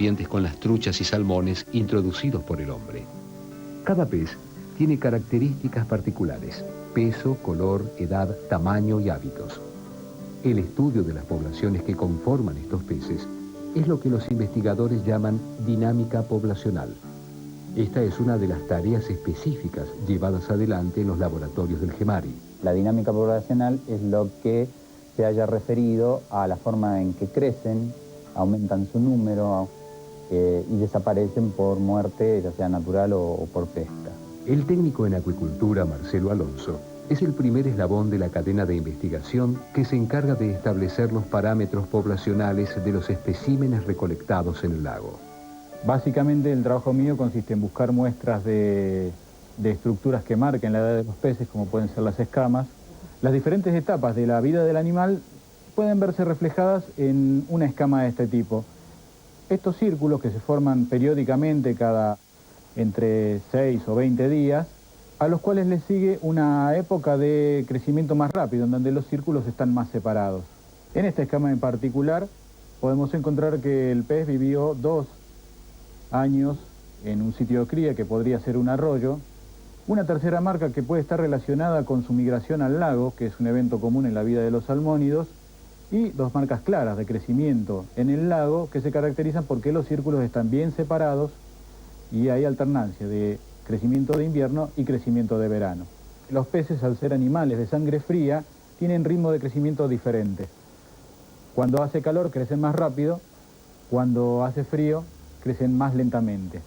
dientes con las truchas y salmones introducidos por el hombre. Cada pez tiene características particulares: peso, color, edad, tamaño y hábitos. El estudio de las poblaciones que conforman estos peces es lo que los investigadores llaman dinámica poblacional. Esta es una de las tareas específicas llevadas adelante en los laboratorios del GEMARI. La dinámica poblacional es lo que se haya referido a la forma en que crecen, aumentan su número y desaparecen por muerte, ya sea natural o por pesca. El técnico en acuicultura, Marcelo Alonso, es el primer eslabón de la cadena de investigación que se encarga de establecer los parámetros poblacionales de los especímenes recolectados en el lago. Básicamente el trabajo mío consiste en buscar muestras de estructuras que marquen la edad de los peces, como pueden ser las escamas. Las diferentes etapas de la vida del animal pueden verse reflejadas en una escama de este tipo. Estos círculos que se forman periódicamente cada entre 6 o 20 días, a los cuales les sigue una época de crecimiento más rápido, en donde los círculos están más separados. En esta escama en particular podemos encontrar que el pez vivió 2 años en un sitio de cría que podría ser un arroyo. Una tercera marca que puede estar relacionada con su migración al lago, que es un evento común en la vida de los salmónidos, y 2 marcas claras de crecimiento en el lago que se caracterizan porque los círculos están bien separados y hay alternancia de crecimiento de invierno y crecimiento de verano. Los peces, al ser animales de sangre fría, tienen ritmo de crecimiento diferente. Cuando hace calor crecen más rápido, cuando hace frío crecen más lentamente.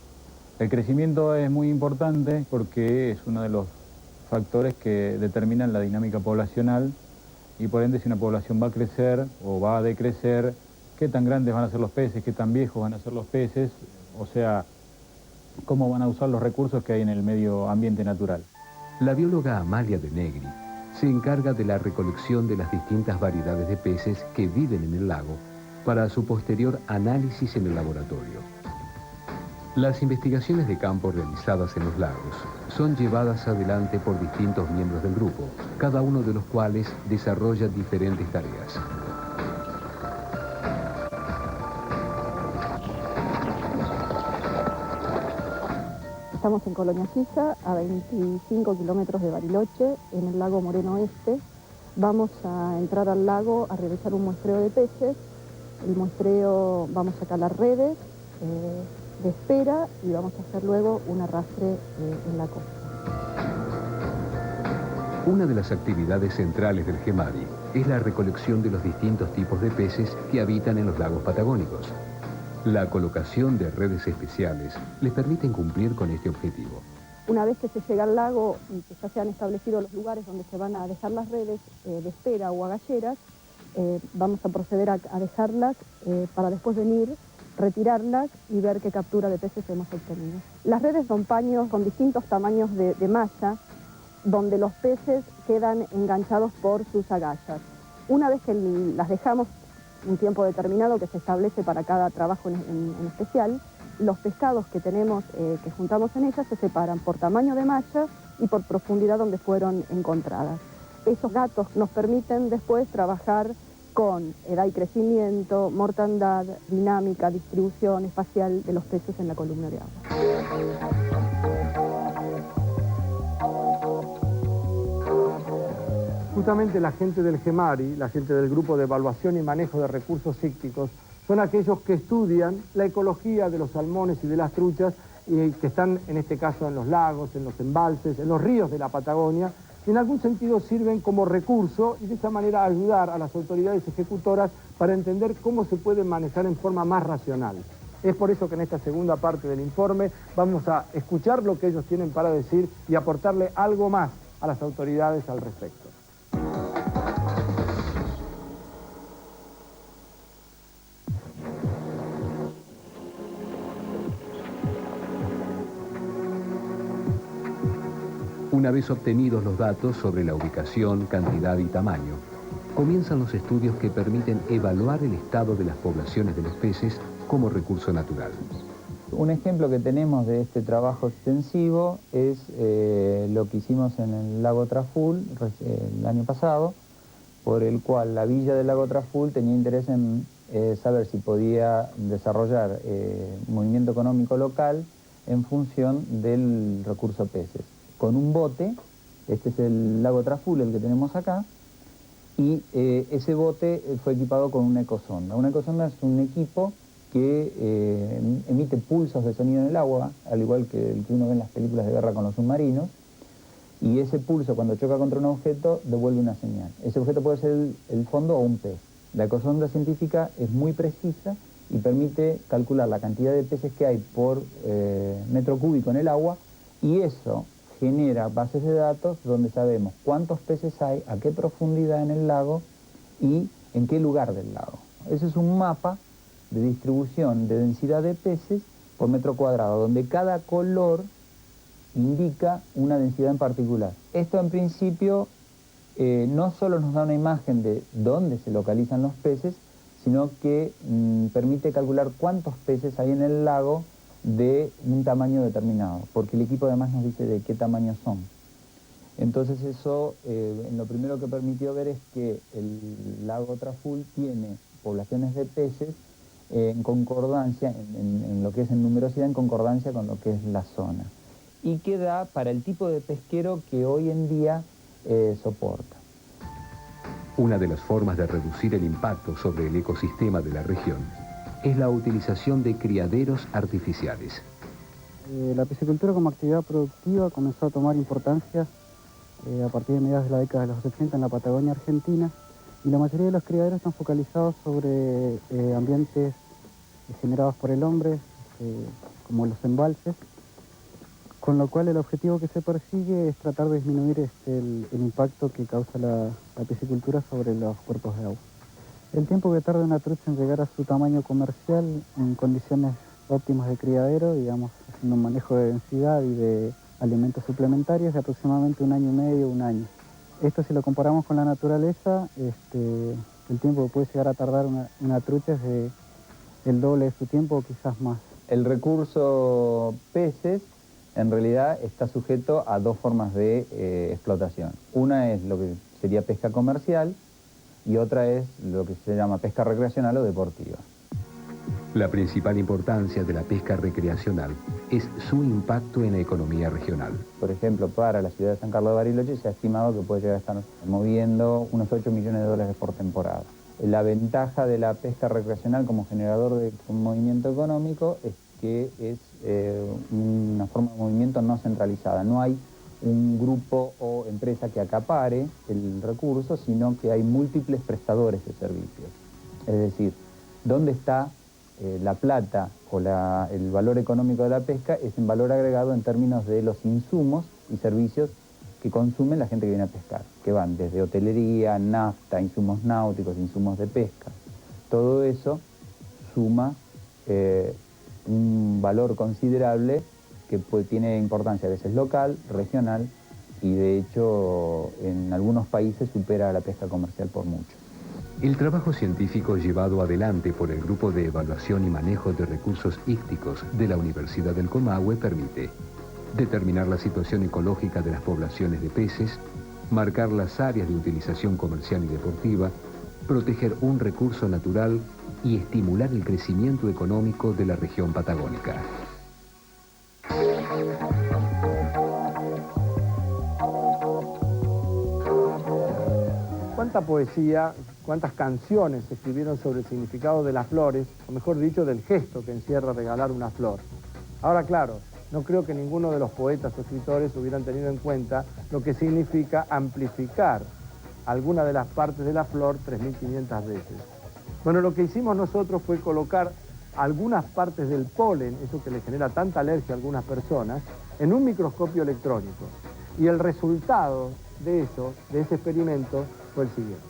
El crecimiento es muy importante porque es uno de los factores que determinan la dinámica poblacional y por ende si una población va a crecer o va a decrecer, qué tan grandes van a ser los peces, qué tan viejos van a ser los peces, o sea, cómo van a usar los recursos que hay en el medio ambiente natural. La bióloga Amalia de Negri se encarga de la recolección de las distintas variedades de peces que viven en el lago para su posterior análisis en el laboratorio. Las investigaciones de campo realizadas en los lagos son llevadas adelante por distintos miembros del grupo, cada uno de los cuales desarrolla diferentes tareas. Estamos en Colonia Sisa, a 25 kilómetros de Bariloche, en el lago Moreno Este. Vamos a entrar al lago a realizar un muestreo de peces. El muestreo, vamos a calar redes de espera y vamos a hacer luego un arrastre en la costa. Una de las actividades centrales del GEMARI es la recolección de los distintos tipos de peces que habitan en los lagos patagónicos. La colocación de redes especiales les permite cumplir con este objetivo. Una vez que se llega al lago y que ya se han establecido los lugares donde se van a dejar las redes de espera o agalleras, vamos a proceder a dejarlas para después venir, retirarlas y ver qué captura de peces hemos obtenido. Las redes son paños con distintos tamaños de malla, donde los peces quedan enganchados por sus agallas. Una vez que las dejamos un tiempo determinado que se establece para cada trabajo en especial, los pescados que tenemos, que juntamos en ellas, se separan por tamaño de malla y por profundidad donde fueron encontradas. Esos datos nos permiten después trabajar con edad y crecimiento, mortandad, dinámica, distribución espacial de los peces en la columna de agua. Justamente la gente del GEMARI, la gente del Grupo de Evaluación y Manejo de Recursos Ícticos, son aquellos que estudian la ecología de los salmones y de las truchas y que están, en este caso, en los lagos, en los embalses, en los ríos de la Patagonia, y en algún sentido sirven como recurso y de esa manera ayudar a las autoridades ejecutoras para entender cómo se pueden manejar en forma más racional. Es por eso que en esta segunda parte del informe vamos a escuchar lo que ellos tienen para decir y aportarle algo más a las autoridades al respecto. Una vez obtenidos los datos sobre la ubicación, cantidad y tamaño, comienzan los estudios que permiten evaluar el estado de las poblaciones de los peces como recurso natural. Un ejemplo que tenemos de este trabajo extensivo es lo que hicimos en el lago Traful el año pasado, por el cual la villa del lago Traful tenía interés en saber si podía desarrollar movimiento económico local en función del recurso peces. Con un bote, este es el lago Traful, el que tenemos acá, y ese bote fue equipado con una ecosonda. Una ecosonda es un equipo que emite pulsos de sonido en el agua, al igual que el que uno ve en las películas de guerra con los submarinos, y ese pulso, cuando choca contra un objeto, devuelve una señal. Ese objeto puede ser el fondo o un pez. La ecosonda científica es muy precisa y permite calcular la cantidad de peces que hay por metro cúbico en el agua, y eso genera bases de datos donde sabemos cuántos peces hay, a qué profundidad en el lago y en qué lugar del lago. Ese es un mapa de distribución de densidad de peces por metro cuadrado, donde cada color indica una densidad en particular. Esto en principio no solo nos da una imagen de dónde se localizan los peces, sino que permite calcular cuántos peces hay en el lago de un tamaño determinado, porque el equipo además nos dice de qué tamaño son. Entonces eso, lo primero que permitió ver es que el lago Traful tiene poblaciones de peces en concordancia, en lo que es en numerosidad, en concordancia con lo que es la zona, y que da para el tipo de pesquero que hoy en día soporta. Una de las formas de reducir el impacto sobre el ecosistema de la región es la utilización de criaderos artificiales. La piscicultura como actividad productiva comenzó a tomar importancia a partir de mediados de la década de los 80 en la Patagonia Argentina, y la mayoría de los criaderos están focalizados sobre ambientes generados por el hombre, como los embalses, con lo cual el objetivo que se persigue es tratar de disminuir el impacto que causa la piscicultura sobre los cuerpos de agua. El tiempo que tarda una trucha en llegar a su tamaño comercial en condiciones óptimas de criadero, digamos, haciendo un manejo de densidad y de alimentos suplementarios, de aproximadamente 1 año y medio, 1 año. Esto, si lo comparamos con la naturaleza, el tiempo que puede llegar a tardar una trucha es el doble de su tiempo o quizás más. El recurso peces en realidad está sujeto a 2 formas de explotación. Una es lo que sería pesca comercial y otra es lo que se llama pesca recreacional o deportiva. La principal importancia de la pesca recreacional es su impacto en la economía regional. Por ejemplo, para la ciudad de San Carlos de Bariloche se ha estimado que puede llegar a estar moviendo unos 8 millones de dólares por temporada. La ventaja de la pesca recreacional como generador de un movimiento económico es que es una forma de movimiento no centralizada. No hay un grupo o empresa que acapare el recurso, sino que hay múltiples prestadores de servicios. Es decir, ¿dónde está la plata o el valor económico de la pesca? Es en valor agregado en términos de los insumos y servicios que consumen la gente que viene a pescar, que van desde hotelería, nafta, insumos náuticos, insumos de pesca. Todo eso suma un valor considerable que tiene importancia a veces local, regional, y de hecho en algunos países supera a la pesca comercial por mucho. El trabajo científico llevado adelante por el Grupo de Evaluación y Manejo de Recursos Ícticos de la Universidad del Comahue permite determinar la situación ecológica de las poblaciones de peces, marcar las áreas de utilización comercial y deportiva, proteger un recurso natural y estimular el crecimiento económico de la región patagónica. Cuánta poesía, cuántas canciones se escribieron sobre el significado de las flores, o mejor dicho, del gesto que encierra regalar una flor. Ahora, claro, no creo que ninguno de los poetas o escritores hubieran tenido en cuenta lo que significa amplificar alguna de las partes de la flor 3.500 veces. Bueno, lo que hicimos nosotros fue colocar algunas partes del polen, eso que le genera tanta alergia a algunas personas, en un microscopio electrónico. Y el resultado de eso, de ese experimento, fue el siguiente.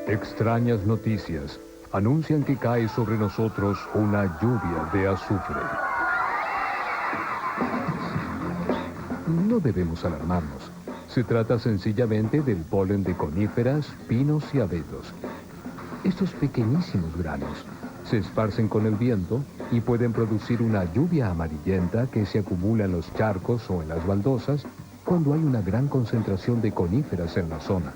Extrañas noticias anuncian que cae sobre nosotros una lluvia de azufre. No debemos alarmarnos. Se trata sencillamente del polen de coníferas, pinos y abetos. Estos pequeñísimos granos se esparcen con el viento y pueden producir una lluvia amarillenta que se acumula en los charcos o en las baldosas cuando hay una gran concentración de coníferas en la zona.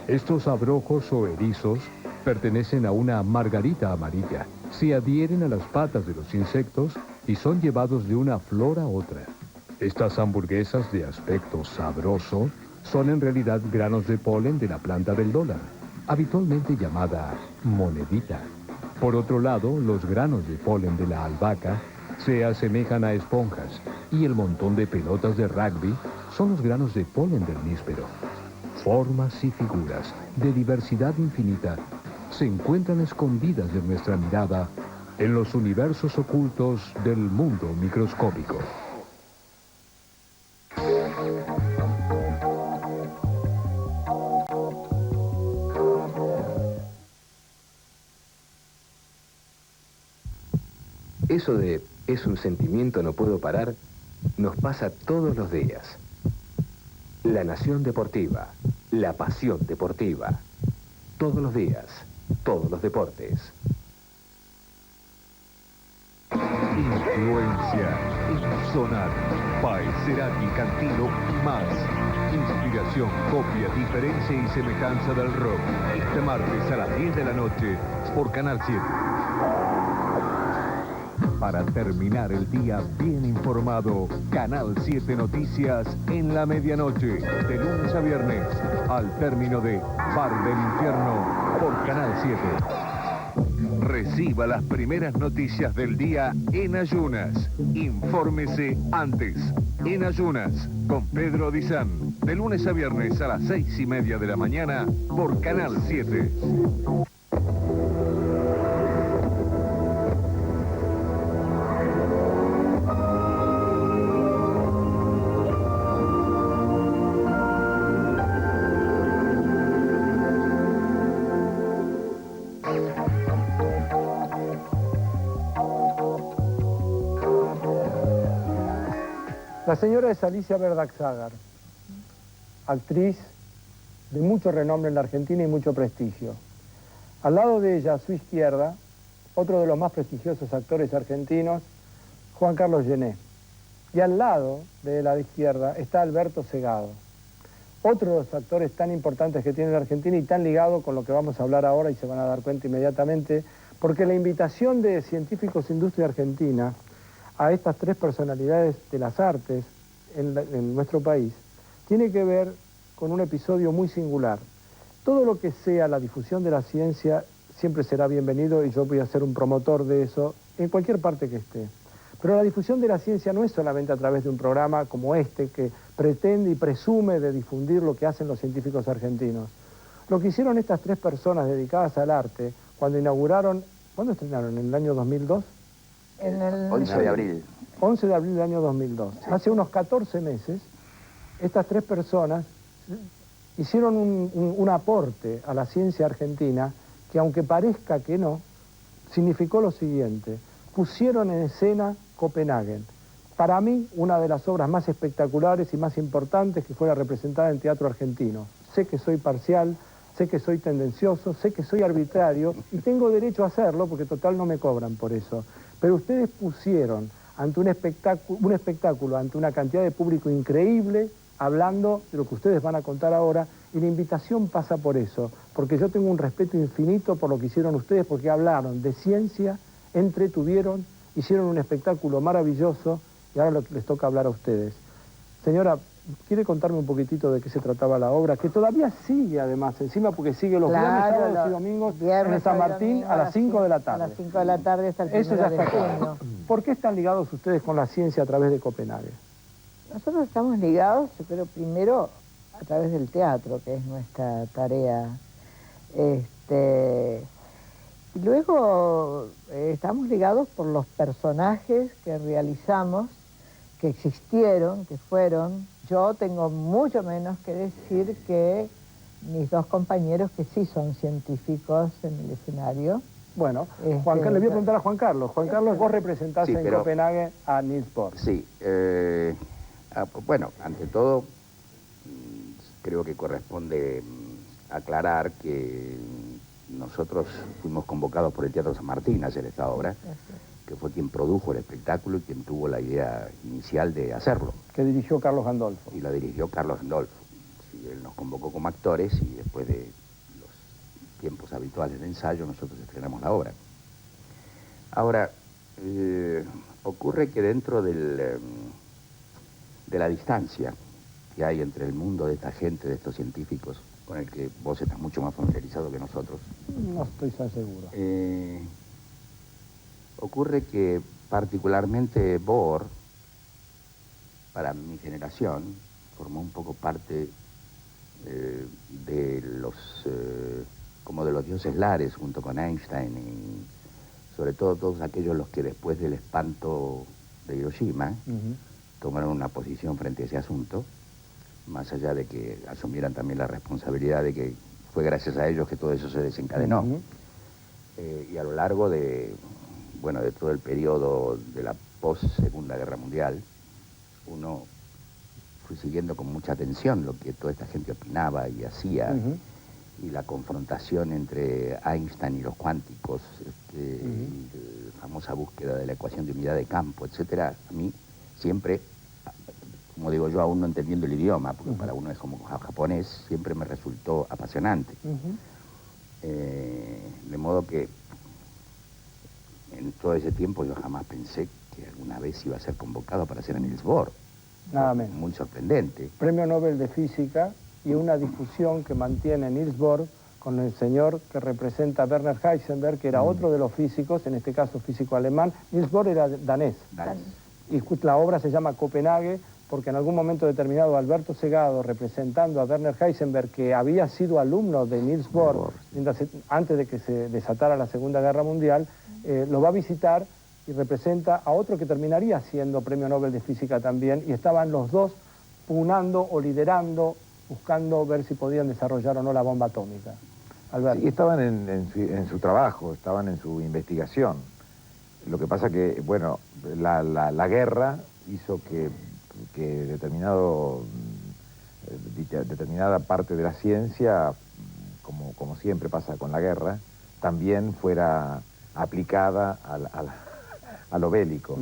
Estos abrojos o erizos pertenecen a una margarita amarilla. Se adhieren a las patas de los insectos y son llevados de una flor a otra. Estas hamburguesas de aspecto sabroso son en realidad granos de polen de la planta del dólar, habitualmente llamada monedita. Por otro lado, los granos de polen de la albahaca se asemejan a esponjas y el montón de pelotas de rugby son los granos de polen del níspero. Formas y figuras de diversidad infinita se encuentran escondidas de nuestra mirada en los universos ocultos del mundo microscópico. Eso de "es un sentimiento, no puedo parar", nos pasa todos los días. La Nación Deportiva, la pasión deportiva. Todos los días, todos los deportes. Influencia, Sonar, Paez, Cerati, Cantilo y más. Inspiración, copia, diferencia y semejanza del rock. Este martes a las 10 de la noche por Canal 7. Para terminar el día bien informado, Canal 7 Noticias en la medianoche, de lunes a viernes, al término de Bar del Infierno por Canal 7. Reciba las primeras noticias del día en ayunas. Infórmese antes. En ayunas, con Pedro Dizán, de lunes a viernes a las 6:30 de la mañana por Canal 7. La señora es Alicia Verdaxagar, actriz de mucho renombre en la Argentina y mucho prestigio. Al lado de ella, a su izquierda, otro de los más prestigiosos actores argentinos, Juan Carlos Gené. Y al lado de la izquierda está Alberto Segado, otro de los actores tan importantes que tiene la Argentina y tan ligado con lo que vamos a hablar ahora, y se van a dar cuenta inmediatamente, porque la invitación de Científicos Industria Argentina a estas tres personalidades de las artes en nuestro país tiene que ver con un episodio muy singular. Todo lo que sea la difusión de la ciencia siempre será bienvenido y yo voy a ser un promotor de eso en cualquier parte que esté. Pero la difusión de la ciencia no es solamente a través de un programa como este que pretende y presume de difundir lo que hacen los científicos argentinos. Lo que hicieron estas tres personas dedicadas al arte cuando inauguraron, ¿cuándo estrenaron? ¿En el año 2002? En el 11 de abril. 11 de abril del año 2002. Sí. Hace unos 14 meses, estas tres personas hicieron un aporte a la ciencia argentina que, aunque parezca que no, significó lo siguiente. Pusieron en escena Copenhague. Para mí, una de las obras más espectaculares y más importantes que fuera representada en teatro argentino. Sé que soy parcial, sé que soy tendencioso, sé que soy arbitrario y tengo derecho a hacerlo porque total no me cobran por eso. Pero ustedes pusieron ante un espectáculo, ante una cantidad de público increíble, hablando de lo que ustedes van a contar ahora, y la invitación pasa por eso, porque yo tengo un respeto infinito por lo que hicieron ustedes, porque hablaron de ciencia, entretuvieron, hicieron un espectáculo maravilloso, y ahora les toca hablar a ustedes. Señora, ¿quiere contarme un poquitito de qué se trataba la obra? Que todavía sigue, además, encima, porque sigue los viernes, sábados y domingos en San Martín a las 5 de la tarde. A las 5 de la tarde hasta el 1 Eso ya de está junio. claro. ¿Por qué están ligados ustedes con la ciencia a través de Copenhague? Nosotros estamos ligados, yo creo, primero a través del teatro, que es nuestra tarea. Y luego estamos ligados por los personajes que realizamos, que existieron, que fueron. Yo tengo mucho menos que decir que mis dos compañeros que sí son científicos en el escenario. Bueno, Juan Carlos, le voy a preguntar a Juan Carlos. Juan Carlos, vos representás en Copenhague a Niels Bohr. Sí, bueno, ante todo, creo que corresponde aclarar que nosotros fuimos convocados por el Teatro San Martín a hacer esta obra que fue quien produjo el espectáculo y quien tuvo la idea inicial de hacerlo. Que dirigió Carlos Gandolfo. Y la dirigió Carlos Gandolfo. Sí, él nos convocó como actores y después de los tiempos habituales de ensayo nosotros estrenamos la obra. Ahora, ocurre que dentro de la distancia que hay entre el mundo de esta gente, de estos científicos, con el que vos estás mucho más familiarizado que nosotros. No estoy tan seguro. Ocurre que particularmente Bohr, para mi generación, formó un poco parte de los, como de los dioses lares, junto con Einstein, y sobre todo todos aquellos los que después del espanto de Hiroshima tomaron una posición frente a ese asunto, más allá de que asumieran también la responsabilidad de que fue gracias a ellos que todo eso se desencadenó. Y a lo largo de, bueno, de todo el periodo de la post-Segunda Guerra Mundial, uno fue siguiendo con mucha atención lo que toda esta gente opinaba y hacía, y la confrontación entre Einstein y los cuánticos, y la famosa búsqueda de la ecuación de unidad de campo, etcétera. A mí siempre, como digo yo, aún no entendiendo el idioma, porque para uno es como japonés, siempre me resultó apasionante. De modo que en todo ese tiempo yo jamás pensé que alguna vez iba a ser convocado para ser Niels Bohr. Nada menos. Muy sorprendente. Premio Nobel de Física y una discusión que mantiene Niels Bohr con el señor que representa a Werner Heisenberg, que era otro de los físicos, en este caso físico alemán. Niels Bohr era danés. Y la obra se llama Copenhague, porque en algún momento determinado Alberto Segado, representando a Werner Heisenberg, que había sido alumno de Niels Bohr antes de que se desatara la Segunda Guerra Mundial, lo va a visitar y representa a otro que terminaría siendo Premio Nobel de Física también, y estaban los dos pugnando o liderando, buscando ver si podían desarrollar o no la bomba atómica. Alberto. Sí, estaban en su trabajo, estaban en su investigación. Lo que pasa que, bueno, la guerra hizo que determinada parte de la ciencia, como siempre pasa con la guerra, también fuera aplicada a lo bélico.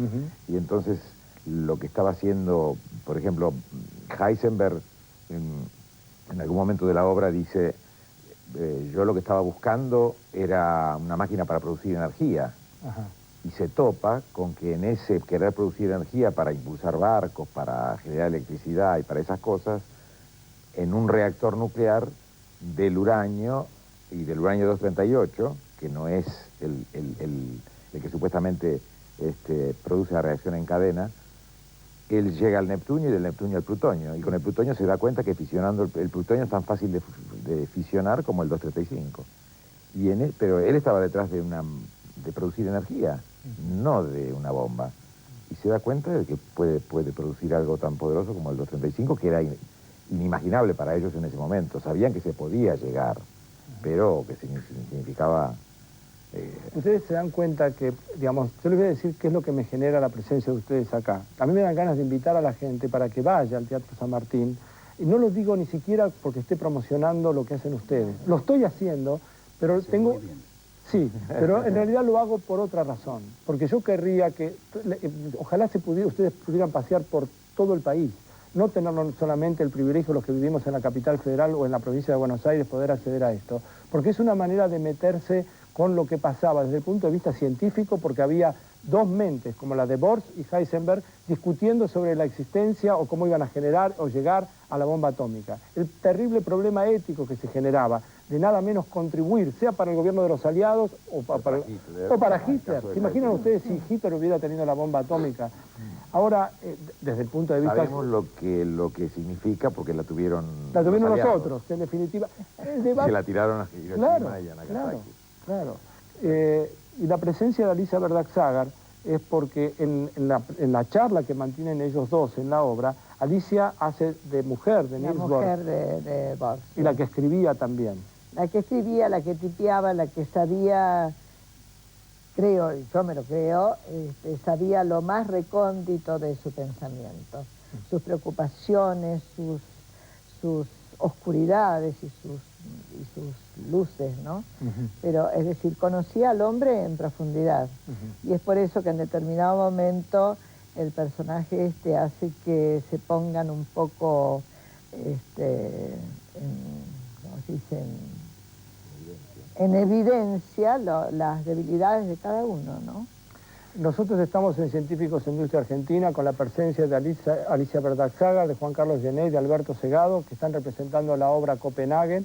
Y entonces lo que estaba haciendo, por ejemplo, Heisenberg, en algún momento de la obra dice, yo lo que estaba buscando era una máquina para producir energía. Y se topa con que en ese querer producir energía para impulsar barcos, para generar electricidad y para esas cosas, en un reactor nuclear del uranio y del uranio 238, que no es el que supuestamente produce la reacción en cadena, él llega al Neptunio y del Neptunio al plutonio. Y con el plutonio se da cuenta que fisionando el plutonio es tan fácil de fisionar como el 235. Pero él estaba detrás de producir energía, no de una bomba. Y se da cuenta de que puede producir algo tan poderoso como el 235, que era inimaginable para ellos en ese momento. Sabían que se podía llegar, pero que significaba... Ustedes se dan cuenta que, digamos, yo les voy a decir qué es lo que me genera la presencia de ustedes acá. A mí me dan ganas de invitar a la gente para que vaya al Teatro San Martín, y no lo digo ni siquiera porque esté promocionando lo que hacen ustedes. Lo estoy haciendo, pero tengo... Sí, pero en realidad lo hago por otra razón, porque yo querría que, ojalá ustedes pudieran pasear por todo el país, no tener solamente el privilegio los que vivimos en la capital federal o en la provincia de Buenos Aires poder acceder a esto, porque es una manera de meterse con lo que pasaba desde el punto de vista científico, porque había dos mentes, como la de Bohr y Heisenberg, discutiendo sobre la existencia o cómo iban a generar o llegar a la bomba atómica. El terrible problema ético que se generaba, de nada menos contribuir, sea para el gobierno de los aliados o para Hitler. ¿Se imaginan ustedes si Hitler hubiera tenido la bomba atómica? Ahora, desde el punto de vista... Sabemos lo que significa, porque la tuvieron... La tuvieron nosotros, en definitiva. Se la tiraron a Hiroshima y a Nagasaki. Claro. Y la presencia de Alicia Verdagshagar es porque en la charla que mantienen ellos dos en la obra, Alicia hace de mujer de Niels Bohr. La mujer de Bohr. Y la que escribía también. La que escribía, la que tipeaba, la que sabía, creo, yo me lo creo, sabía lo más recóndito de su pensamiento, sus preocupaciones, sus oscuridades y sus luces, ¿no? Pero, es decir, conocía al hombre en profundidad. Y es por eso que en determinado momento el personaje hace que se pongan un poco, ¿cómo se dice? En evidencia las debilidades de cada uno, ¿no? Nosotros estamos en Científicos en Industria Argentina con la presencia de Alicia Berdaxaga, de Juan Carlos Gené y de Alberto Segado, que están representando la obra Copenhagen.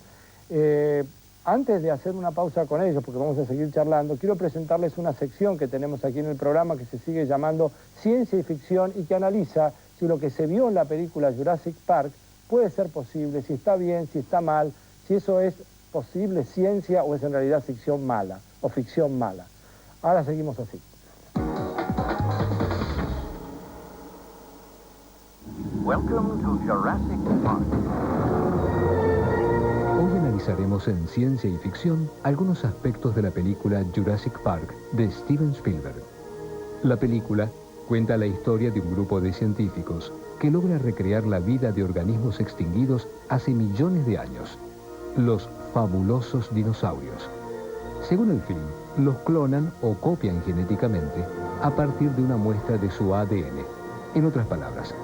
Antes de hacer una pausa con ellos, porque vamos a seguir charlando, quiero presentarles una sección que tenemos aquí en el programa que se sigue llamando Ciencia y Ficción y que analiza si lo que se vio en la película Jurassic Park puede ser posible, si está bien, si está mal, si eso es posible ciencia o es en realidad ficción mala o ficción mala. Ahora seguimos así. Welcome to Jurassic Park. Hoy analizaremos en Ciencia y Ficción algunos aspectos de la película Jurassic Park de Steven Spielberg. La película cuenta la historia de un grupo de científicos que logra recrear la vida de organismos extinguidos hace millones de años, los fabulosos dinosaurios. Según el film, los clonan o copian genéticamente a partir de una muestra de su ADN. En otras palabras,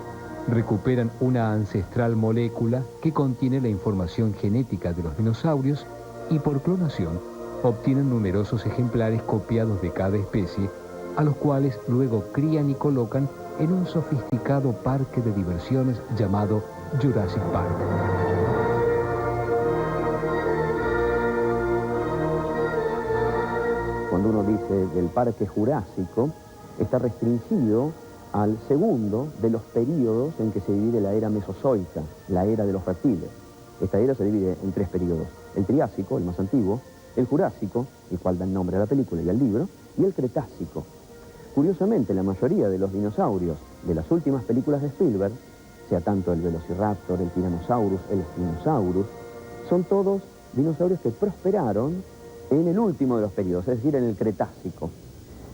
recuperan una ancestral molécula que contiene la información genética de los dinosaurios y por clonación obtienen numerosos ejemplares copiados de cada especie, a los cuales luego crían y colocan en un sofisticado parque de diversiones llamado Jurassic Park. Cuando uno dice del parque jurásico, está restringido al segundo de los periodos en que se divide la era mesozoica, la era de los reptiles. Esta era se divide en 3 periodos: el Triásico, el más antiguo, el Jurásico, el cual da el nombre a la película y al libro, y el Cretácico. Curiosamente, la mayoría de los dinosaurios de las últimas películas de Spielberg, sea tanto el Velociraptor, el Tyrannosaurus, el Spinosaurus, son todos dinosaurios que prosperaron en el último de los periodos, es decir, en el Cretácico.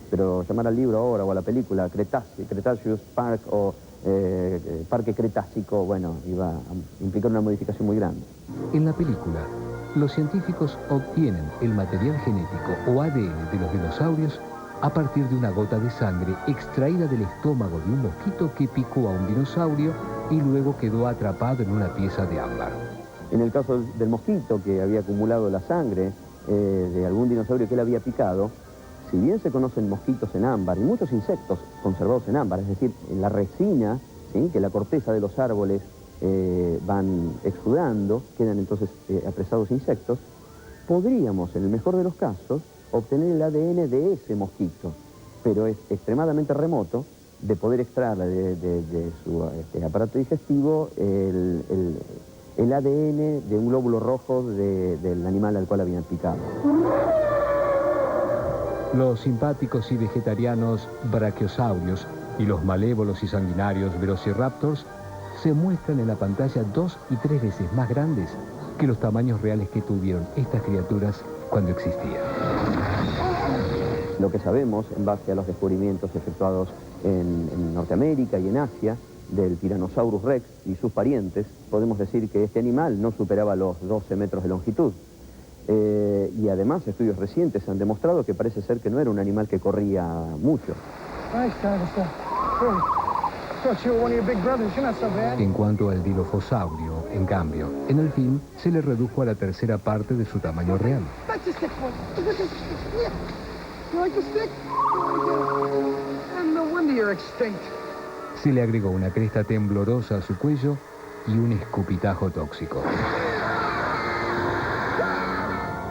Pero llamar al libro ahora o a la película Cretaceous Park o Parque Cretácico, bueno, iba a implicar una modificación muy grande. En la película, los científicos obtienen el material genético o ADN de los dinosaurios a partir de una gota de sangre extraída del estómago de un mosquito que picó a un dinosaurio y luego quedó atrapado en una pieza de ámbar. En el caso del mosquito que había acumulado la sangre de algún dinosaurio que él había picado, si bien se conocen mosquitos en ámbar y muchos insectos conservados en ámbar, es decir, en la resina, ¿sí?, que la corteza de los árboles van exudando, quedan entonces apresados insectos, podríamos, en el mejor de los casos, obtener el ADN de ese mosquito, pero es extremadamente remoto de poder extraer de su aparato digestivo el ADN de un glóbulo rojo del animal al cual habían picado. Los simpáticos y vegetarianos brachiosaurios y los malévolos y sanguinarios velociraptors se muestran en la pantalla 2 y 3 veces más grandes que los tamaños reales que tuvieron estas criaturas cuando existían. Lo que sabemos, en base a los descubrimientos efectuados en Norteamérica y en Asia, del Tyrannosaurus Rex y sus parientes, podemos decir que este animal no superaba los 12 metros de longitud. Y además estudios recientes han demostrado que parece ser que no era un animal que corría mucho. En cuanto al dilofosaurio, en cambio, en el film se le redujo a la tercera parte de su tamaño real. Se le agregó una cresta temblorosa a su cuello y un escupitajo tóxico.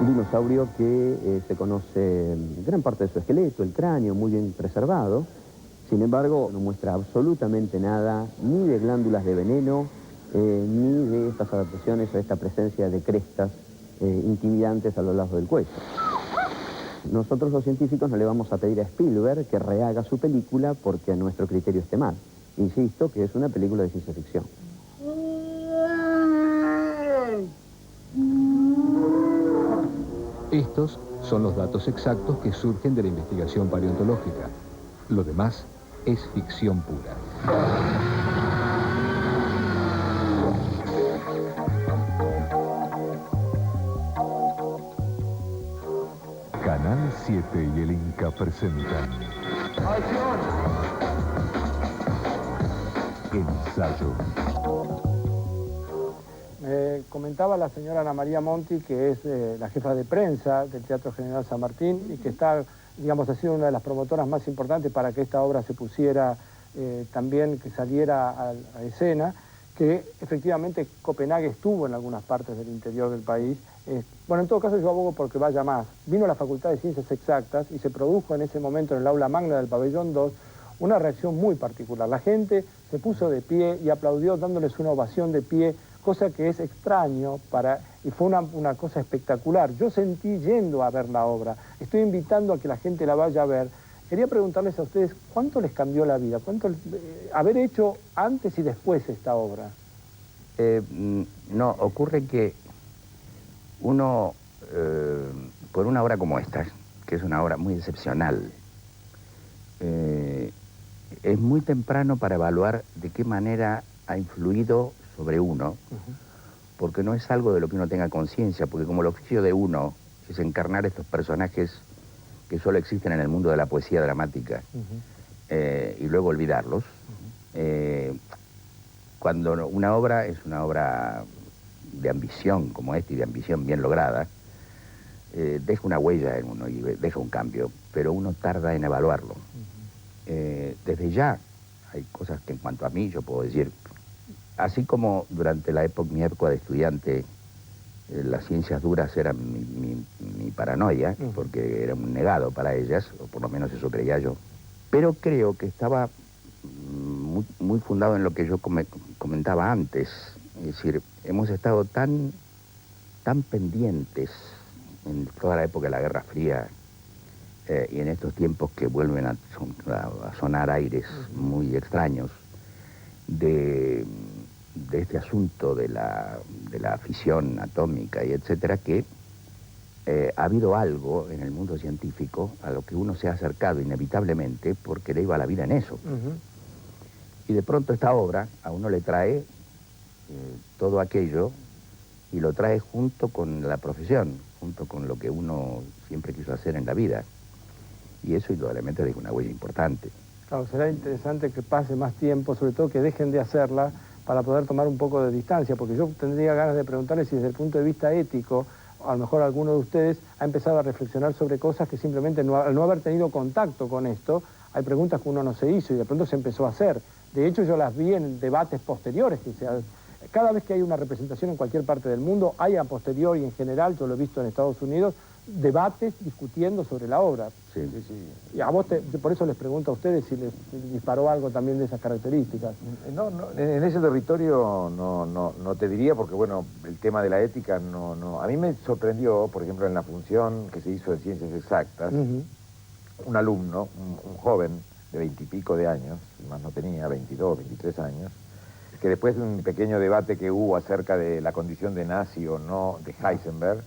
Un dinosaurio que se conoce gran parte de su esqueleto, el cráneo muy bien preservado. Sin embargo, no muestra absolutamente nada, ni de glándulas de veneno, ni de estas adaptaciones o esta presencia de crestas intimidantes a lo largo del cuello. Nosotros los científicos no le vamos a pedir a Spielberg que rehaga su película porque a nuestro criterio esté mal. Insisto que es una película de ciencia ficción. Estos son los datos exactos que surgen de la investigación paleontológica. Lo demás es ficción pura. Canal 7 y el Inca presentan Ensayo. Me comentaba la señora Ana María Monti, que es la jefa de prensa del Teatro General San Martín y que está, digamos, ha sido una de las promotoras más importantes para que esta obra se pusiera también, que saliera a escena, que efectivamente Copenhague estuvo en algunas partes del interior del país. Bueno, en todo caso yo abogo porque vaya más. Vino a la Facultad de Ciencias Exactas y se produjo en ese momento en el aula magna del pabellón 2 una reacción muy particular. La gente se puso de pie y aplaudió dándoles una ovación de pie, cosa que es extraño y fue una cosa espectacular. Yo sentí yendo a ver la obra. Estoy invitando a que la gente la vaya a ver. Quería preguntarles a ustedes, ¿cuánto les cambió la vida? ¿Cuánto haber hecho antes y después esta obra? No, ocurre que uno, por una obra como esta, que es una obra muy excepcional, es muy temprano para evaluar de qué manera ha influido sobre uno, porque no es algo de lo que uno tenga conciencia, porque como el oficio de uno es encarnar estos personajes que solo existen en el mundo de la poesía dramática, y luego olvidarlos, cuando una obra es una obra de ambición como esta y de ambición bien lograda, deja una huella en uno y deja un cambio, pero uno tarda en evaluarlo. Desde ya hay cosas que en cuanto a mí yo puedo decir, así como durante mi época de estudiante, las ciencias duras eran mi paranoia, porque era un negado para ellas, o por lo menos eso creía yo, pero creo que estaba muy fundado en lo que yo comentaba antes, es decir, hemos estado tan pendientes en toda la época de la Guerra Fría, y en estos tiempos que vuelven a sonar aires muy extraños de este asunto de la fisión atómica y etcétera, que ha habido algo en el mundo científico a lo que uno se ha acercado inevitablemente porque le iba la vida en eso. Y de pronto esta obra a uno le trae todo aquello y lo trae junto con la profesión, junto con lo que uno siempre quiso hacer en la vida. Y eso indudablemente deja una huella importante. Claro, será interesante que pase más tiempo, sobre todo que dejen de hacerla para poder tomar un poco de distancia, porque yo tendría ganas de preguntarles si desde el punto de vista ético, a lo mejor alguno de ustedes ha empezado a reflexionar sobre cosas que simplemente al no haber tenido contacto con esto, hay preguntas que uno no se hizo y de pronto se empezó a hacer. De hecho, yo las vi en debates posteriores que cada vez que hay una representación en cualquier parte del mundo, hay a posteriori en general, yo lo he visto en Estados Unidos, debates discutiendo sobre la obra. Sí. Y a vos, por eso les pregunto a ustedes si les disparó algo también de esas características. No, en ese territorio no te diría, porque bueno, el tema de la ética no. A mí me sorprendió, por ejemplo, en la función que se hizo de Ciencias Exactas, un alumno, un joven de 20 y pico de años, más no tenía, 22, 23 años, que después de un pequeño debate que hubo acerca de la condición de nazi o no de Heisenberg,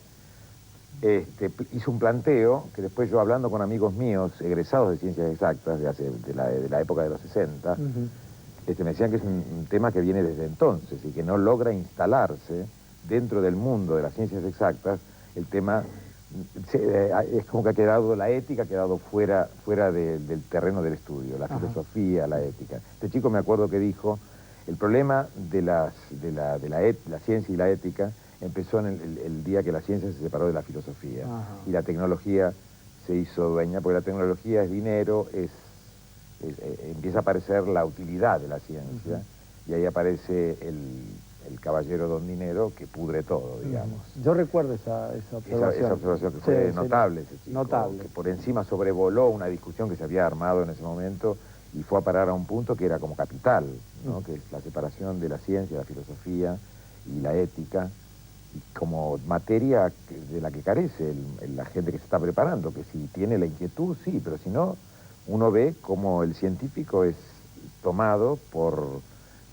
hizo un planteo que después yo, hablando con amigos míos egresados de Ciencias Exactas de la época de los 60, me decían que es un tema que viene desde entonces y que no logra instalarse dentro del mundo de las Ciencias Exactas. El tema es como que ha quedado, la ética ha quedado fuera del terreno del estudio, la filosofía, la ética. Este chico, me acuerdo que dijo, el problema de la ciencia y la ética empezó en el día que la ciencia se separó de la filosofía y la tecnología se hizo dueña, porque la tecnología es dinero, empieza a aparecer la utilidad de la ciencia y ahí aparece el caballero don dinero que pudre todo, digamos. Yo recuerdo esa observación. Esa observación que fue notable, ese chico, notable, que por encima sobrevoló una discusión que se había armado en ese momento y fue a parar a un punto que era como capital, ¿no? Que es la separación de la ciencia, la filosofía y la ética, y como materia de la que carece la gente que se está preparando, que si tiene la inquietud, sí, pero si no, uno ve como el científico es tomado por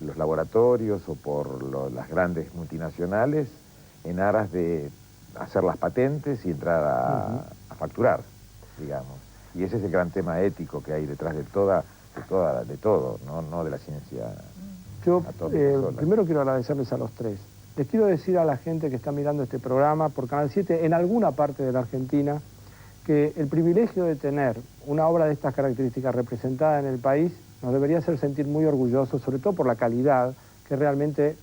los laboratorios o por las grandes multinacionales en aras de hacer las patentes y entrar a facturar, digamos. Y ese es el gran tema ético que hay detrás de todo, no de la ciencia. Yo primero quiero agradecerles a los tres. Les quiero decir a la gente que está mirando este programa por Canal 7 en alguna parte de la Argentina que el privilegio de tener una obra de estas características representada en el país nos debería hacer sentir muy orgullosos, sobre todo por la calidad que realmente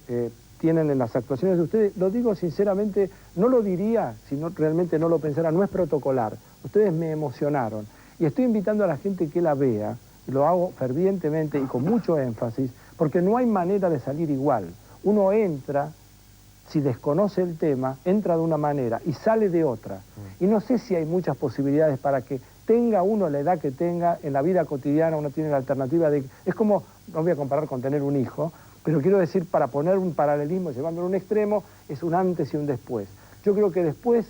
tienen en las actuaciones de ustedes. Lo digo sinceramente, no lo diría si realmente no lo pensara, no es protocolar. Ustedes me emocionaron y estoy invitando a la gente que la vea, y lo hago fervientemente y con mucho énfasis, porque no hay manera de salir igual. Uno entra, si desconoce el tema, entra de una manera y sale de otra. Y no sé si hay muchas posibilidades para que tenga uno la edad que tenga, en la vida cotidiana uno tiene la alternativa de... Es como, no voy a comparar con tener un hijo, pero quiero decir, para poner un paralelismo, llevándolo a un extremo, es un antes y un después. Yo creo que después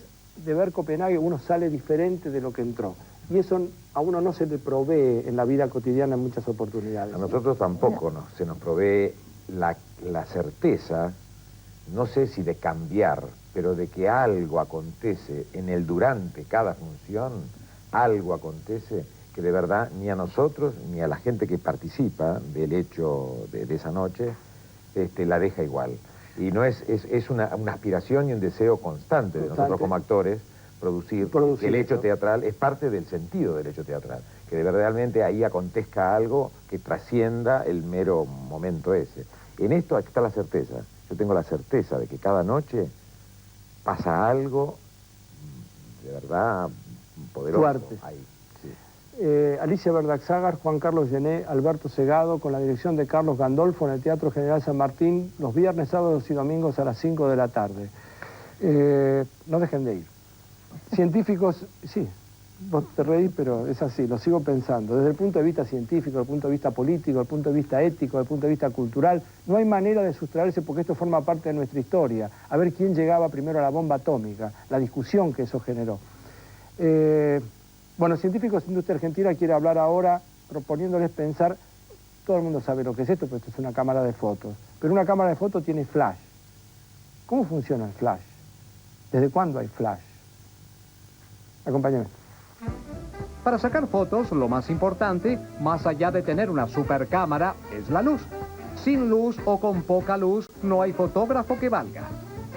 de ver Copenhague uno sale diferente de lo que entró. Y eso a uno no se le provee en la vida cotidiana en muchas oportunidades. A nosotros tampoco se nos provee la certeza, no sé si de cambiar, pero de que algo acontece en el durante cada función, algo acontece que de verdad ni a nosotros ni a la gente que participa del hecho de esa noche la deja igual. Y no es una aspiración y un deseo constante de nosotros como actores producir el hecho teatral, es parte del sentido del hecho teatral, que de verdad realmente ahí acontezca algo que trascienda el mero momento ese. En esto está la certeza. Yo tengo la certeza de que cada noche pasa algo de verdad poderoso. Fuerte. Ahí, sí. Alicia Verdaxagar, Juan Carlos Gené, Alberto Segado, con la dirección de Carlos Gandolfo en el Teatro General San Martín, los viernes, sábados y domingos a las 5 de la tarde. No dejen de ir. Científicos, sí, vos te reís, pero es así, lo sigo pensando. Desde el punto de vista científico, desde el punto de vista político, desde el punto de vista ético, desde el punto de vista cultural, no hay manera de sustraerse porque esto forma parte de nuestra historia. A ver quién llegaba primero a la bomba atómica, la discusión que eso generó. Bueno, Científicos de Industria Argentina quiere hablar ahora proponiéndoles pensar, todo el mundo sabe lo que es esto, pero esto es una cámara de fotos, pero una cámara de fotos tiene flash. ¿Cómo funciona el flash? ¿Desde cuándo hay flash? Acompáñame. Para sacar fotos, lo más importante, más allá de tener una supercámara, es la luz. Sin luz o con poca luz, no hay fotógrafo que valga.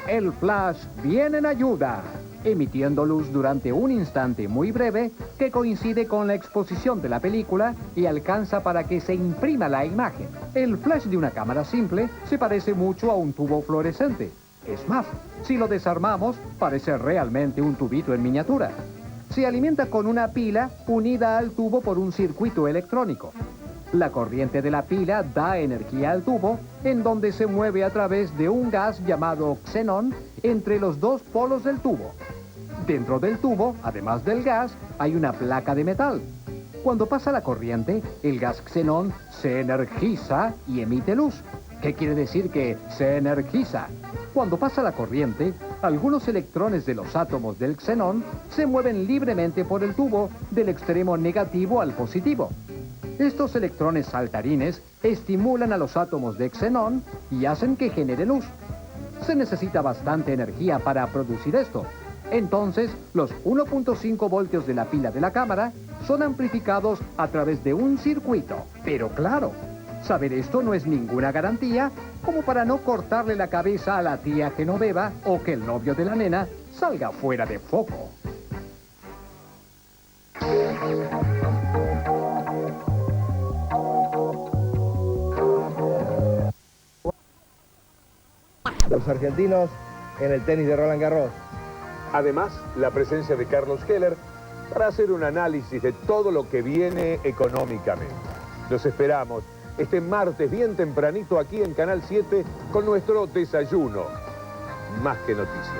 El flash viene en ayuda, emitiendo luz durante un instante muy breve que coincide con la exposición de la película y alcanza para que se imprima la imagen. El flash de una cámara simple se parece mucho a un tubo fluorescente. Es más, si lo desarmamos, parece realmente un tubito en miniatura. Se alimenta con una pila unida al tubo por un circuito electrónico. La corriente de la pila da energía al tubo, en donde se mueve a través de un gas llamado xenón entre los dos polos del tubo. Dentro del tubo, además del gas, hay una placa de metal. Cuando pasa la corriente, el gas xenón se energiza y emite luz. ¿Qué quiere decir que se energiza? Cuando pasa la corriente, algunos electrones de los átomos del xenón se mueven libremente por el tubo del extremo negativo al positivo. Estos electrones saltarines estimulan a los átomos de xenón y hacen que genere luz. Se necesita bastante energía para producir esto. Entonces, los 1.5 voltios de la pila de la cámara son amplificados a través de un circuito. Pero claro, saber esto no es ninguna garantía como para no cortarle la cabeza a la tía Genoveva o que el novio de la nena salga fuera de foco. Los argentinos en el tenis de Roland Garros. Además, la presencia de Carlos Heller para hacer un análisis de todo lo que viene económicamente. Los esperamos este martes bien tempranito aquí en Canal 7 con nuestro desayuno. Más que noticias.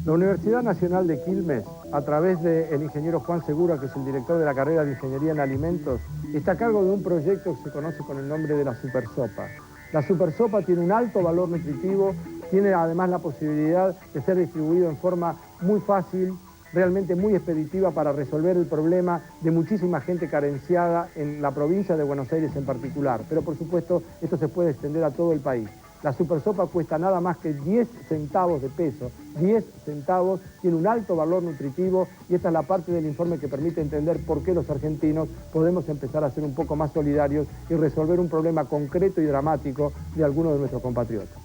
La Universidad Nacional de Quilmes, a través del ingeniero Juan Segura, que es el director de la carrera de Ingeniería en Alimentos, está a cargo de un proyecto que se conoce con el nombre de la Supersopa. La Supersopa tiene un alto valor nutritivo, tiene además la posibilidad de ser distribuido en forma muy fácil, realmente muy expeditiva para resolver el problema de muchísima gente carenciada en la provincia de Buenos Aires en particular. Pero por supuesto, esto se puede extender a todo el país. La super sopa cuesta nada más que 10 centavos de peso, 10 centavos, tiene un alto valor nutritivo y esta es la parte del informe que permite entender por qué los argentinos podemos empezar a ser un poco más solidarios y resolver un problema concreto y dramático de algunos de nuestros compatriotas.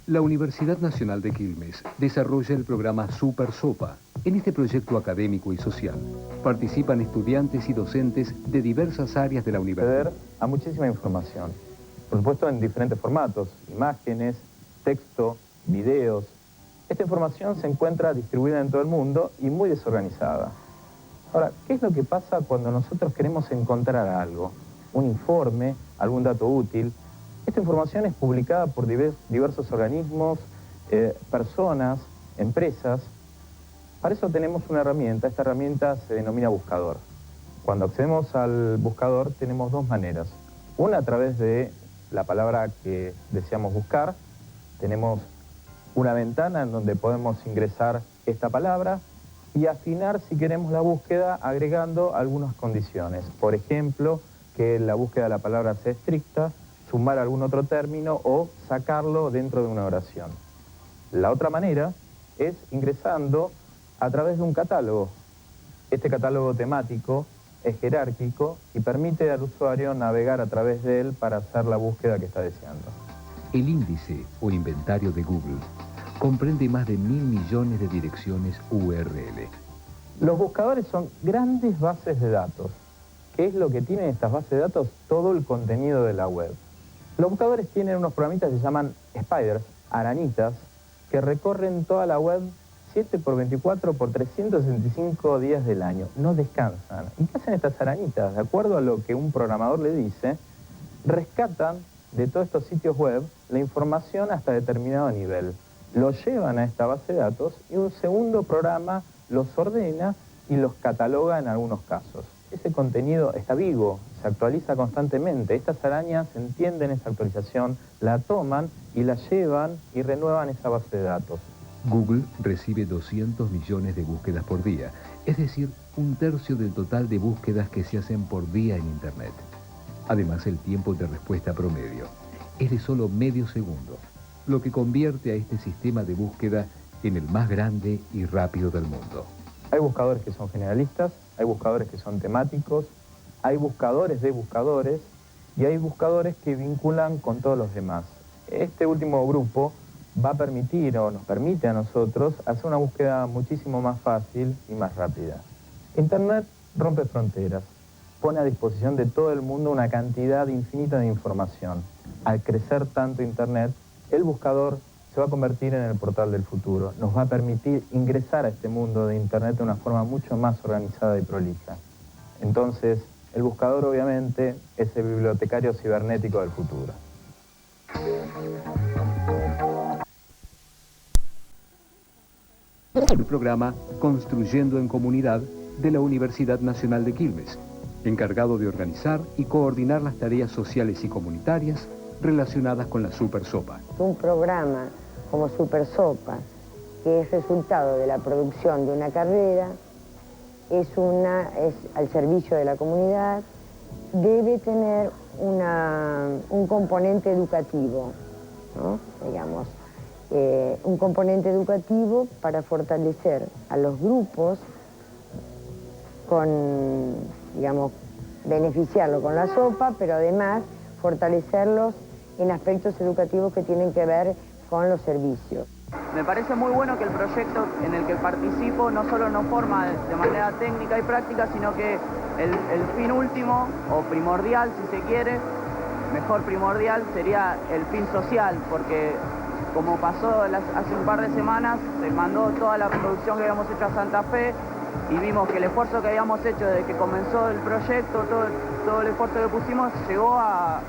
La Universidad Nacional de Quilmes desarrolla el programa Super Sopa. En este proyecto académico y social participan estudiantes y docentes de diversas áreas de la universidad. A muchísima información, por supuesto en diferentes formatos, imágenes, texto, videos. Esta información se encuentra distribuida en todo el mundo y muy desorganizada. Ahora, ¿qué es lo que pasa cuando nosotros queremos encontrar algo? Un informe, algún dato útil. Esta información es publicada por diversos organismos, personas, empresas. Para eso tenemos una herramienta, esta herramienta se denomina buscador. Cuando accedemos al buscador tenemos dos maneras. Una a través de la palabra que deseamos buscar, tenemos una ventana en donde podemos ingresar esta palabra y afinar si queremos la búsqueda agregando algunas condiciones. Por ejemplo, que la búsqueda de la palabra sea estricta, sumar algún otro término o sacarlo dentro de una oración. La otra manera es ingresando a través de un catálogo. Este catálogo temático es jerárquico y permite al usuario navegar a través de él para hacer la búsqueda que está deseando. El índice o inventario de Google comprende más de 1.000 millones de direcciones URL. Los buscadores son grandes bases de datos. ¿Qué es lo que tienen estas bases de datos? Todo el contenido de la web. Los buscadores tienen unos programitas que se llaman spiders, arañitas, que recorren toda la web 7 por 24 por 365 días del año. No descansan. ¿Y qué hacen estas arañitas? De acuerdo a lo que un programador le dice, rescatan de todos estos sitios web la información hasta determinado nivel. Lo llevan a esta base de datos y un segundo programa los ordena y los cataloga en algunos casos. Ese contenido está vivo, se actualiza constantemente. Estas arañas entienden esa actualización, la toman y la llevan y renuevan esa base de datos. Google recibe 200 millones de búsquedas por día, es decir, 1/3 del total de búsquedas que se hacen por día en Internet. Además, el tiempo de respuesta promedio es de solo medio segundo, lo que convierte a este sistema de búsqueda en el más grande y rápido del mundo. Hay buscadores que son generalistas, hay buscadores que son temáticos, hay buscadores de buscadores y hay buscadores que vinculan con todos los demás. Este último grupo va a permitir o nos permite a nosotros hacer una búsqueda muchísimo más fácil y más rápida. Internet rompe fronteras, pone a disposición de todo el mundo una cantidad infinita de información. Al crecer tanto Internet, el buscador se va a convertir en el portal del futuro. Nos va a permitir ingresar a este mundo de Internet de una forma mucho más organizada y prolija. Entonces, el buscador obviamente es el bibliotecario cibernético del futuro. El programa Construyendo en Comunidad de la Universidad Nacional de Quilmes, encargado de organizar y coordinar las tareas sociales y comunitarias relacionadas con la Super Sopa. Un programa como Super Sopa, que es resultado de la producción de una carrera, es al servicio de la comunidad, debe tener un componente educativo, ¿no? Digamos, un componente educativo para fortalecer a los grupos beneficiarlo con la sopa, pero además fortalecerlos en aspectos educativos que tienen que ver con los servicios. Me parece muy bueno que el proyecto en el que participo no solo nos forma de manera técnica y práctica, sino que el fin último, o primordial si se quiere, mejor primordial, sería el fin social, porque como pasó hace un par de semanas, se mandó toda la producción que habíamos hecho a Santa Fe y vimos que el esfuerzo que habíamos hecho desde que comenzó el proyecto, todo el esfuerzo que pusimos, llegó a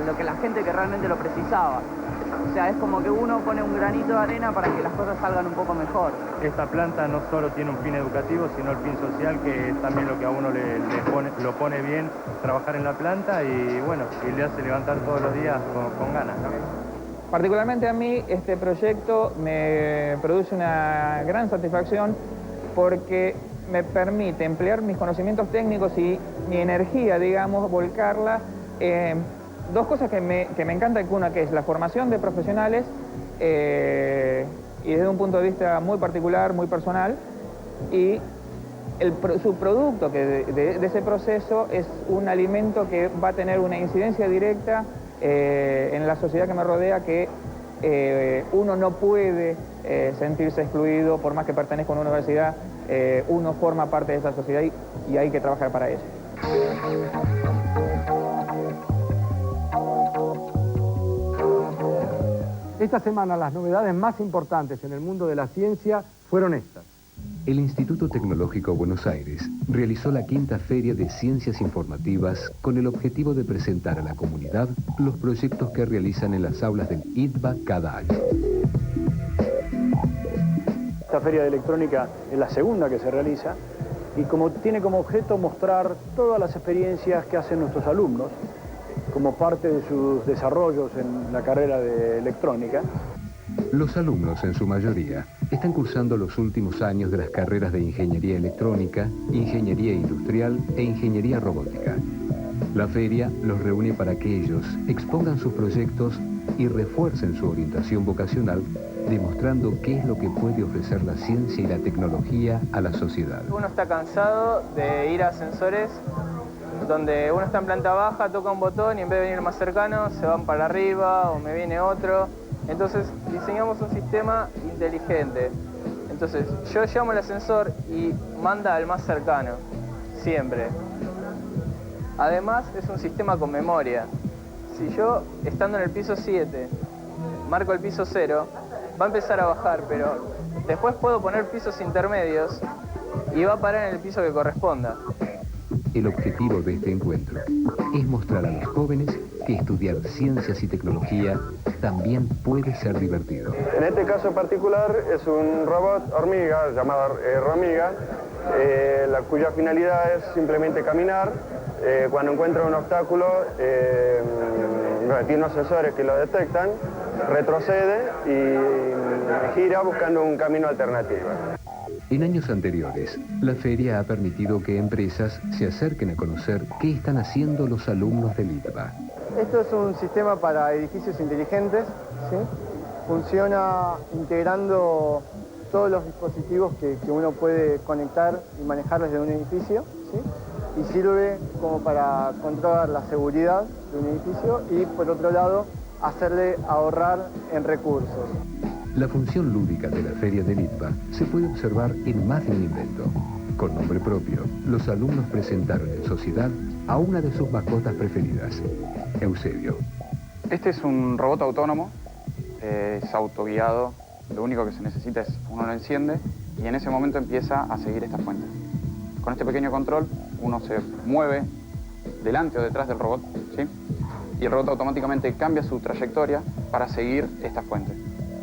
lo que la gente que realmente lo precisaba. O sea, es como que uno pone un granito de arena para que las cosas salgan un poco mejor. Esta planta no solo tiene un fin educativo, sino el fin social, que es también lo que a uno lo pone bien trabajar en la planta y bueno, y le hace levantar todos los días con ganas, ¿no? Particularmente a mí este proyecto me produce una gran satisfacción porque me permite emplear mis conocimientos técnicos y mi energía, digamos, volcarla en dos cosas que me encantan, una que es la formación de profesionales y desde un punto de vista muy particular, muy personal, y su producto de ese proceso es un alimento que va a tener una incidencia directa en la sociedad que me rodea, que uno no puede sentirse excluido por más que pertenezca a una universidad. Uno forma parte de esa sociedad y hay que trabajar para eso. Esta semana las novedades más importantes en el mundo de la ciencia fueron estas. El Instituto Tecnológico Buenos Aires realizó la 5ª Feria de Ciencias Informativas con el objetivo de presentar a la comunidad los proyectos que realizan en las aulas del ITBA cada año. Esta feria de electrónica es la segunda que se realiza y tiene como objeto mostrar todas las experiencias que hacen nuestros alumnos como parte de sus desarrollos en la carrera de electrónica. Los alumnos, en su mayoría, están cursando los últimos años de las carreras de Ingeniería Electrónica, Ingeniería Industrial e Ingeniería Robótica. La feria los reúne para que ellos expongan sus proyectos y refuercen su orientación vocacional, demostrando qué es lo que puede ofrecer la ciencia y la tecnología a la sociedad. Uno está cansado de ir a ascensores donde uno está en planta baja, toca un botón y en vez de venir más cercano se van para arriba o me viene otro. Entonces diseñamos un sistema inteligente. Entonces yo llamo al ascensor y manda al más cercano, siempre. Además es un sistema con memoria. Si yo, estando en el piso 7, marco el piso 0, va a empezar a bajar, pero después puedo poner pisos intermedios y va a parar en el piso que corresponda. El objetivo de este encuentro es mostrar a los jóvenes que estudiar ciencias y tecnología también puede ser divertido. En este caso particular es un robot hormiga llamado Romiga, cuya finalidad es simplemente caminar. Cuando encuentra un obstáculo, tiene unos sensores que lo detectan, retrocede y gira buscando un camino alternativo. En años anteriores, la feria ha permitido que empresas se acerquen a conocer qué están haciendo los alumnos del ITBA. Esto es un sistema para edificios inteligentes, ¿sí? Funciona integrando todos los dispositivos que uno puede conectar y manejar desde un edificio, ¿sí? Y sirve como para controlar la seguridad de un edificio y, por otro lado, hacerle ahorrar en recursos. La función lúdica de la feria del ITBA se puede observar en más de un invento. Con nombre propio, los alumnos presentaron en sociedad a una de sus mascotas preferidas, Eusebio. Este es un robot autónomo, es autoguiado, lo único que se necesita es uno lo enciende y en ese momento empieza a seguir esta fuente. Con este pequeño control uno se mueve delante o detrás del robot, ¿sí? Y el robot automáticamente cambia su trayectoria para seguir esta fuente.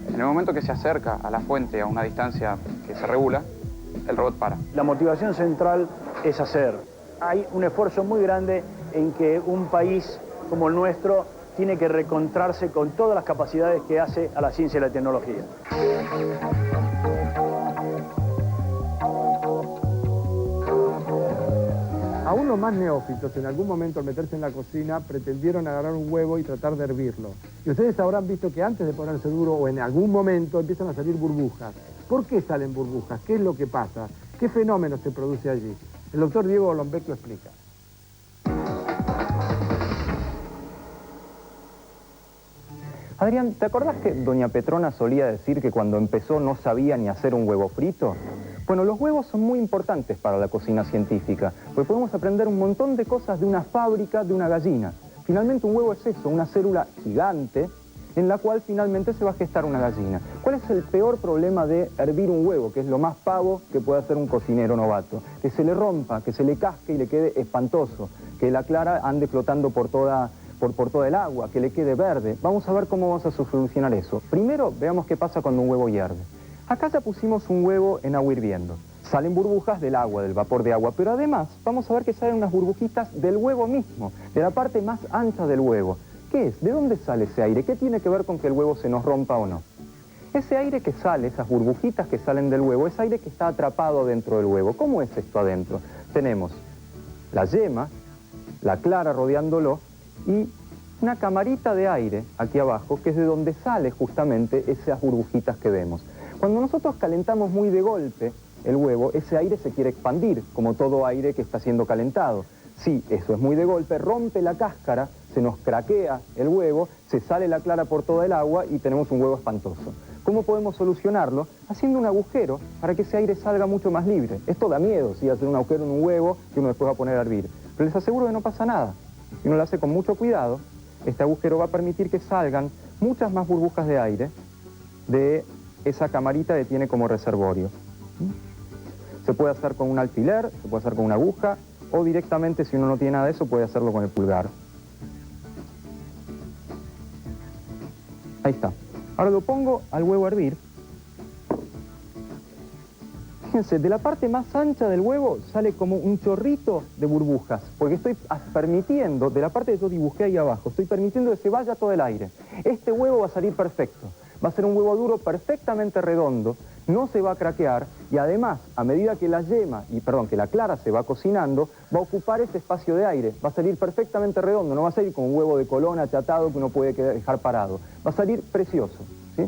En el momento que se acerca a la fuente a una distancia que se regula, el robot para. La motivación central es hacer. Hay un esfuerzo muy grande en que un país como el nuestro tiene que reencontrarse con todas las capacidades que hace a la ciencia y la tecnología. Aún los más neófitos, en algún momento al meterse en la cocina, pretendieron agarrar un huevo y tratar de hervirlo. Y ustedes habrán visto que antes de ponerse duro o en algún momento empiezan a salir burbujas. ¿Por qué salen burbujas? ¿Qué es lo que pasa? ¿Qué fenómeno se produce allí? El doctor Diego Golombek lo explica. Adrián, ¿te acordás que doña Petrona solía decir que cuando empezó no sabía ni hacer un huevo frito? Bueno, los huevos son muy importantes para la cocina científica, porque podemos aprender un montón de cosas de una fábrica, de una gallina. Finalmente un huevo es eso, una célula gigante en la cual finalmente se va a gestar una gallina. ¿Cuál es el peor problema de hervir un huevo, que es lo más pavo que puede hacer un cocinero novato? Que se le rompa, que se le casque y le quede espantoso, que la clara ande flotando por toda el agua, que le quede verde. Vamos a ver cómo vamos a solucionar eso. Primero, veamos qué pasa cuando un huevo hierve. Acá ya pusimos un huevo en agua hirviendo. Salen burbujas del agua, del vapor de agua, pero además vamos a ver que salen unas burbujitas del huevo mismo, de la parte más ancha del huevo. ¿Qué es? ¿De dónde sale ese aire? ¿Qué tiene que ver con que el huevo se nos rompa o no? Ese aire que sale, esas burbujitas que salen del huevo, es aire que está atrapado dentro del huevo. ¿Cómo es esto adentro? Tenemos la yema, la clara rodeándolo y una camarita de aire aquí abajo, que es de donde sale justamente esas burbujitas que vemos. Cuando nosotros calentamos muy de golpe el huevo, ese aire se quiere expandir, como todo aire que está siendo calentado. Si eso es muy de golpe, rompe la cáscara, se nos craquea el huevo, se sale la clara por toda el agua y tenemos un huevo espantoso. ¿Cómo podemos solucionarlo? Haciendo un agujero para que ese aire salga mucho más libre. Esto da miedo, ¿sí? Hacer un agujero en un huevo que uno después va a poner a hervir. Pero les aseguro que no pasa nada. Si uno lo hace con mucho cuidado, este agujero va a permitir que salgan muchas más burbujas de aire de esa camarita que tiene como reservorio. Se puede hacer con un alfiler, se puede hacer con una aguja, o directamente, si uno no tiene nada de eso, puede hacerlo con el pulgar. Ahí está. Ahora lo pongo al huevo a hervir. Fíjense, de la parte más ancha del huevo sale como un chorrito de burbujas, porque estoy permitiendo, de la parte que yo dibujé ahí abajo, estoy permitiendo que se vaya todo el aire. Este huevo va a salir perfecto. Va a ser un huevo duro perfectamente redondo, no se va a craquear y además, a medida que la yema, que la clara se va cocinando, va a ocupar ese espacio de aire. Va a salir perfectamente redondo, no va a salir con un huevo de Colón achatado que uno puede dejar parado. Va a salir precioso, ¿sí?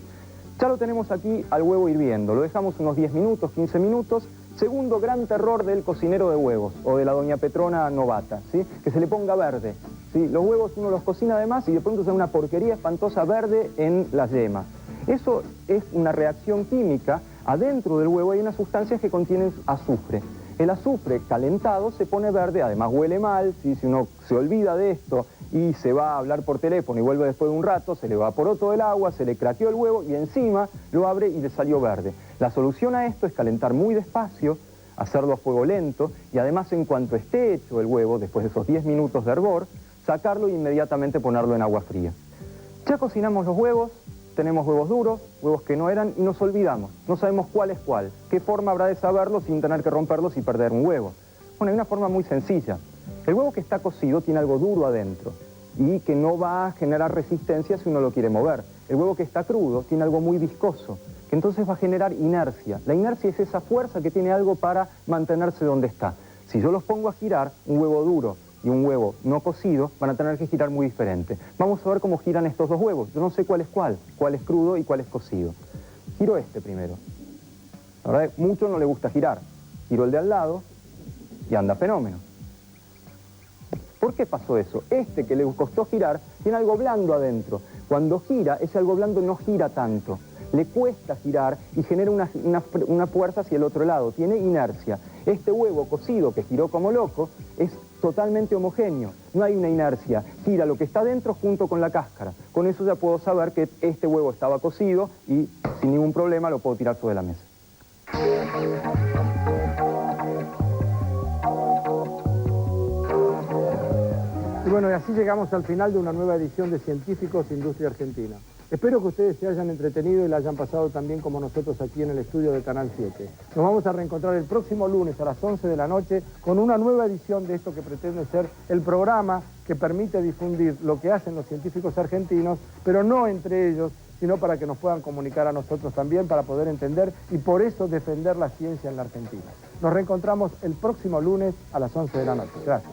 Ya lo tenemos aquí al huevo hirviendo, lo dejamos unos 10 minutos, 15 minutos. Segundo gran terror del cocinero de huevos, o de la doña Petrona novata, ¿sí? Que se le ponga verde, ¿sí? Los huevos uno los cocina además y de pronto sale una porquería espantosa verde en la yema. Eso es una reacción química. Adentro del huevo hay unas sustancias que contienen azufre. El azufre calentado se pone verde, además huele mal, ¿sí? Si uno se olvida de esto y se va a hablar por teléfono y vuelve después de un rato, se le evaporó todo el agua, se le craqueó el huevo y encima lo abre y le salió verde. La solución a esto es calentar muy despacio, hacerlo a fuego lento y además en cuanto esté hecho el huevo, después de esos 10 minutos de hervor, sacarlo e inmediatamente ponerlo en agua fría. Ya cocinamos los huevos. Tenemos huevos duros, huevos que no eran, y nos olvidamos. No sabemos cuál es cuál. ¿Qué forma habrá de saberlo sin tener que romperlos y perder un huevo? Bueno, hay una forma muy sencilla. El huevo que está cocido tiene algo duro adentro y que no va a generar resistencia si uno lo quiere mover. El huevo que está crudo tiene algo muy viscoso, que entonces va a generar inercia. La inercia es esa fuerza que tiene algo para mantenerse donde está. Si yo los pongo a girar, un huevo duro y un huevo no cocido van a tener que girar muy diferente. Vamos a ver cómo giran estos dos huevos. Yo no sé cuál es crudo y cuál es cocido. Giro este primero. La verdad, mucho no le gusta girar. Giro el de al lado y anda fenómeno. ¿Por qué pasó eso? Este que le costó girar tiene algo blando adentro. Cuando gira, ese algo blando no gira tanto. Le cuesta girar y genera una fuerza hacia el otro lado. Tiene inercia. Este huevo cocido que giró como loco es totalmente homogéneo. No hay una inercia. Gira lo que está dentro junto con la cáscara. Con eso ya puedo saber que este huevo estaba cocido y sin ningún problema lo puedo tirar sobre la mesa. Y bueno, y así llegamos al final de una nueva edición de Científicos Industria Argentina. Espero que ustedes se hayan entretenido y la hayan pasado tan bien como nosotros aquí en el estudio de Canal 7. Nos vamos a reencontrar el próximo lunes a las 11 de la noche con una nueva edición de esto que pretende ser el programa que permite difundir lo que hacen los científicos argentinos, pero no entre ellos, sino para que nos puedan comunicar a nosotros también, para poder entender y por eso defender la ciencia en la Argentina. Nos reencontramos el próximo lunes a las 11 de la noche. Gracias.